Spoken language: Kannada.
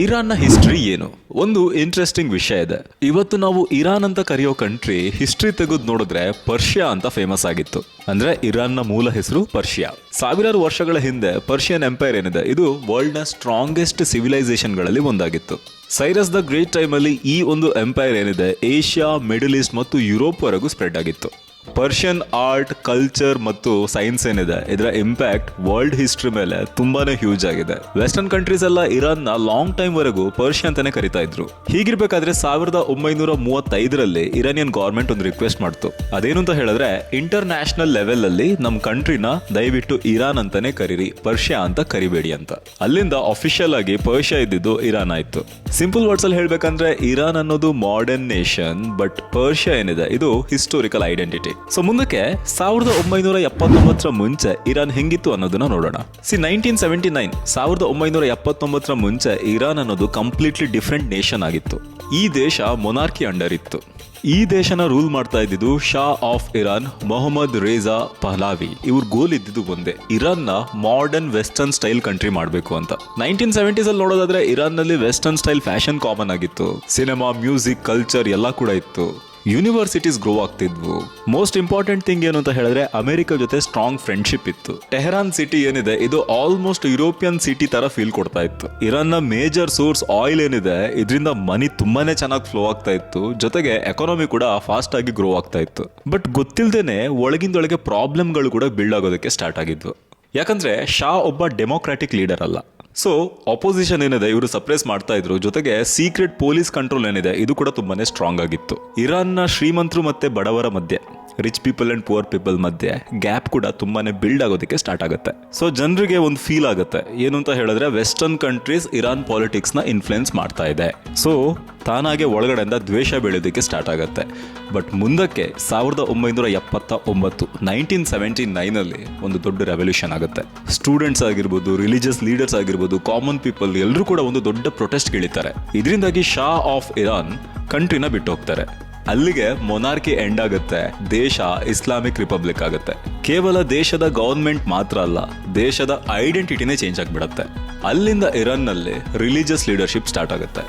ಇರಾನ್ನ ಹಿಸ್ಟ್ರಿ ಏನು? ಒಂದು ಇಂಟ್ರೆಸ್ಟಿಂಗ್ ವಿಷಯ ಇದೆ. ಇವತ್ತು ನಾವು ಇರಾನ್ ಅಂತ ಕರೆಯೋ ಕಂಟ್ರಿ ಹಿಸ್ಟ್ರಿ ತೆಗೆದು ನೋಡಿದ್ರೆ ಪರ್ಷಿಯಾ ಅಂತ ಫೇಮಸ್ ಆಗಿತ್ತು. ಅಂದ್ರೆ ಇರಾನ್ನ ಮೂಲ ಹೆಸರು ಪರ್ಷಿಯಾ. ಸಾವಿರಾರು ವರ್ಷಗಳ ಹಿಂದೆ ಪರ್ಷಿಯನ್ ಎಂಪೈರ್ ಏನಿದೆ ಇದು ವರ್ಲ್ಡ್ ನ ಸ್ಟ್ರಾಂಗೆಸ್ಟ್ ಸಿವಿಲೈಸೇಷನ್ ಗಳಲ್ಲಿ ಒಂದಾಗಿತ್ತು. ಸೈರಸ್ ದ ಗ್ರೇಟ್ ಟೈಮ್ ಅಲ್ಲಿ ಈ ಒಂದು ಎಂಪೈರ್ ಏನಿದೆ ಏಷ್ಯಾ, ಮಿಡಲ್ ಈಸ್ಟ್ ಮತ್ತು ಯುರೋಪ್ ವರೆಗೂ ಸ್ಪ್ರೆಡ್ ಆಗಿತ್ತು. ಪರ್ಷಿಯನ್ ಆರ್ಟ್, ಕಲ್ಚರ್ ಮತ್ತು ಸೈನ್ಸ್ ಏನಿದೆ ಇದರ ಇಂಪ್ಯಾಕ್ಟ್ ವರ್ಲ್ಡ್ ಹಿಸ್ಟ್ರಿ ಮೇಲೆ ತುಂಬಾನೇ ಹ್ಯೂಜ್ ಆಗಿದೆ. ವೆಸ್ಟರ್ನ್ ಕಂಟ್ರೀಸ್ ಎಲ್ಲ ಇರಾನ್ ನ ಲಾಂಗ್ ಟೈಮ್ ವರೆಗೂ ಪರ್ಷಿಯಾ ಅಂತಾನೆ ಕರಿತಾ ಇದ್ರು. ಹೀಗಿರ್ಬೇಕಾದ್ರೆ 1935ರಲ್ಲಿ ಇರಾನಿಯನ್ ಗವರ್ಮೆಂಟ್ ಒಂದು ರಿಕ್ವೆಸ್ಟ್ ಮಾಡ್ತು. ಅದೇನು ಅಂತ ಹೇಳಿದ್ರೆ ಇಂಟರ್ ನ್ಯಾಷನಲ್ ಲೆವೆಲ್ ಅಲ್ಲಿ ನಮ್ ಕಂಟ್ರಿನ ದಯವಿಟ್ಟು ಇರಾನ್ ಅಂತಾನೆ ಕರೀರಿ, ಪರ್ಷಿಯಾ ಅಂತ ಕರಿಬೇಡಿ ಅಂತ. ಅಲ್ಲಿಂದ ಅಫಿಷಿಯಲ್ ಆಗಿ ಪರ್ಷಿಯಾ ಇದ್ದಿದ್ದು ಇರಾನ್ ಆಯ್ತು. ಸಿಂಪಲ್ ವರ್ಡ್ಸ್ ಅಲ್ಲಿ ಹೇಳ್ಬೇಕಂದ್ರೆ ಇರಾನ್ ಅನ್ನೋದು ಮಾಡರ್ನ್ ನೇಷನ್, ಬಟ್ ಪರ್ಷಿಯಾ ಏನಿದೆ ಇದು ಹಿಸ್ಟೋರಿಕಲ್ ಐಡೆಂಟಿಟಿ. ಸೊ ಮುಂದಕ್ಕೆ 1979ರ ಮುಂಚೆ ಇರಾನ್ ಹೆಂಗಿತ್ತು ಅನ್ನೋದನ್ನ ನೋಡೋಣ. 1979ರ ಮುಂಚೆ ಇರಾನ್ ಅನ್ನೋದು ಕಂಪ್ಲೀಟ್ಲಿ ಡಿಫ್ರೆಂಟ್ ನೇಷನ್ ಆಗಿತ್ತು. ಈ ದೇಶ ಮೊನಾರ್ಕಿ ಅಂಡರ್ ಇತ್ತು. ಈ ದೇಶನ ರೂಲ್ ಮಾಡ್ತಾ ಇದ್ದಿದ್ದು ಶಾ ಆಫ್ ಇರಾನ್ ಮೊಹಮ್ಮದ್ ರೇಜಾ ಪಹ್ಲಾವಿ. ಇವ್ರ ಗೋಲ್ ಇದ್ದಿದ್ದು ಒಂದೇ, ಇರಾನ್ ನ ಮಾಡರ್ನ್ ವೆಸ್ಟರ್ನ್ ಸ್ಟೈಲ್ ಕಂಟ್ರಿ ಮಾಡಬೇಕು ಅಂತ. 1970s ಅಲ್ಲಿ ನೋಡೋದಾದ್ರೆ ಇರಾನ್ ನಲ್ಲಿ ವೆಸ್ಟರ್ನ್ ಸ್ಟೈಲ್ ಫ್ಯಾಷನ್ ಕಾಮನ್ ಆಗಿತ್ತು. ಸಿನಿಮಾ, ಮ್ಯೂಸಿಕ್, ಕಲ್ಚರ್ ಎಲ್ಲ ಕೂಡ ಇತ್ತು. ಯೂನಿವರ್ಸಿಟೀಸ್ ಗ್ರೋ ಆಗ್ತಿದ್ವು. ಮೋಸ್ಟ್ ಇಂಪಾರ್ಟೆಂಟ್ ಥಿಂಗ್ ಏನು ಅಂತ ಹೇಳಿದ್ರೆ ಅಮೆರಿಕ ಜೊತೆ ಸ್ಟ್ರಾಂಗ್ ಫ್ರೆಂಡ್ಶಿಪ್ ಇತ್ತು. ಟೆಹರಾನ್ ಸಿಟಿ ಏನಿದೆ ಇದು ಆಲ್ಮೋಸ್ಟ್ ಯುರೋಪಿಯನ್ ಸಿಟಿ ತರ ಫೀಲ್ ಕೊಡ್ತಾ ಇತ್ತು. ಇರಾನ್ ನ ಮೇಜರ್ ಸೋರ್ಸ್ ಆಯಿಲ್ ಏನಿದೆ ಇದರಿಂದ ಮನಿ ತುಂಬಾನೇ ಚೆನ್ನಾಗಿ ಫ್ಲೋ ಆಗ್ತಾ ಇತ್ತು. ಜೊತೆಗೆ ಎಕಾನಮಿ ಕೂಡ ಫಾಸ್ಟ್ ಆಗಿ ಗ್ರೋ ಆಗ್ತಾ ಇತ್ತು. ಬಟ್ ಗೊತ್ತಿಲ್ದೇನೆ ಒಳಗಿಂದೊಳಗೆ ಪ್ರಾಬ್ಲಮ್ಗಳು ಕೂಡ ಬಿಲ್ಡ್ ಆಗೋದಕ್ಕೆ ಸ್ಟಾರ್ಟ್ ಆಗಿದ್ವು. ಯಾಕಂದ್ರೆ ಶಾ ಒಬ್ಬ ಡೆಮೋಕ್ರಾಟಿಕ್ ಲೀಡರ್ ಅಲ್ಲ. ಸೊ ಅಪೋಸಿಷನ್ ಏನಿದೆ ಇವರು ಸಪ್ರೆಸ್ ಮಾಡ್ತಾ ಇದ್ರು. ಜೊತೆಗೆ ಸೀಕ್ರೆಟ್ ಪೊಲೀಸ್ ಕಂಟ್ರೋಲ್ ಏನಿದೆ ಇದು ಕೂಡ ತುಂಬಾನೇ ಸ್ಟ್ರಾಂಗ್ ಆಗಿತ್ತು. ಇರಾನ್ನ ಶ್ರೀಮಂತರು ಮತ್ತೆ ಬಡವರ ಮಧ್ಯೆ, rich people and poor people ಮಧ್ಯೆ ಗ್ಯಾಪ್ ಕೂಡ ತುಂಬಾನೇ ಬಿಲ್ಡ್ ಆಗೋದಕ್ಕೆ ಸ್ಟಾರ್ಟ್ ಆಗುತ್ತೆ. ಸೊ ಜನರಿಗೆ ಒಂದು ಫೀಲ್ ಆಗುತ್ತೆ ಏನು ಅಂತ ಹೇಳಿದ್ರೆ ವೆಸ್ಟರ್ನ್ ಕಂಟ್ರೀಸ್ ಇರಾನ್ ಪಾಲಿಟಿಕ್ಸ್ ನ ಇನ್ಫ್ಲುಯೆನ್ಸ್ ಮಾಡ್ತಾ ಇದೆ. ಸೊ ತಾನಾಗೆ ಒಳಗಡೆಯಿಂದ ದ್ವೇಷ ಬೆಳೆಯೋದಕ್ಕೆ ಸ್ಟಾರ್ಟ್ ಆಗುತ್ತೆ. ಬಟ್ ಮುಂದಕ್ಕೆ 1979 ಒಂದು ದೊಡ್ಡ ರೆವಲ್ಯೂಷನ್ ಆಗುತ್ತೆ. ಸ್ಟೂಡೆಂಟ್ಸ್ ಆಗಿರ್ಬೋದು, ರಿಲಿಜಿಯಸ್ ಲೀಡರ್ಸ್ ಆಗಿರ್ಬೋದು, ಕಾಮನ್ ಪೀಪಲ್ ಎಲ್ಲರೂ ಕೂಡ ಒಂದು ದೊಡ್ಡ ಪ್ರೊಟೆಸ್ಟ್ ಗಿಳಿತಾರೆ. ಇದರಿಂದಾಗಿ ಶಾ ಆಫ್ ಇರಾನ್ ಕಂಟ್ರಿನ ಬಿಟ್ಟು ಹೋಗ್ತಾರೆ. ಅಲ್ಲಿಗೆ ಮೊನಾರ್ಕಿ ಎಂಡ್ ಆಗುತ್ತೆ. ದೇಶ ಇಸ್ಲಾಮಿಕ್ ರಿಪಬ್ಲಿಕ್ ಆಗುತ್ತೆ. ಕೇವಲ ದೇಶದ ಗವರ್ಮೆಂಟ್ ಮಾತ್ರ ಅಲ್ಲ, ದೇಶದ ಐಡೆಂಟಿಟಿನೇ ಚೇಂಜ್ ಆಗಿಬಿಡುತ್ತೆ. ಅಲ್ಲಿಂದ ಇರಾನ್ ನಲ್ಲಿ ರಿಲಿಜಿಯಸ್ ಲೀಡರ್ಶಿಪ್ ಸ್ಟಾರ್ಟ್ ಆಗುತ್ತೆ.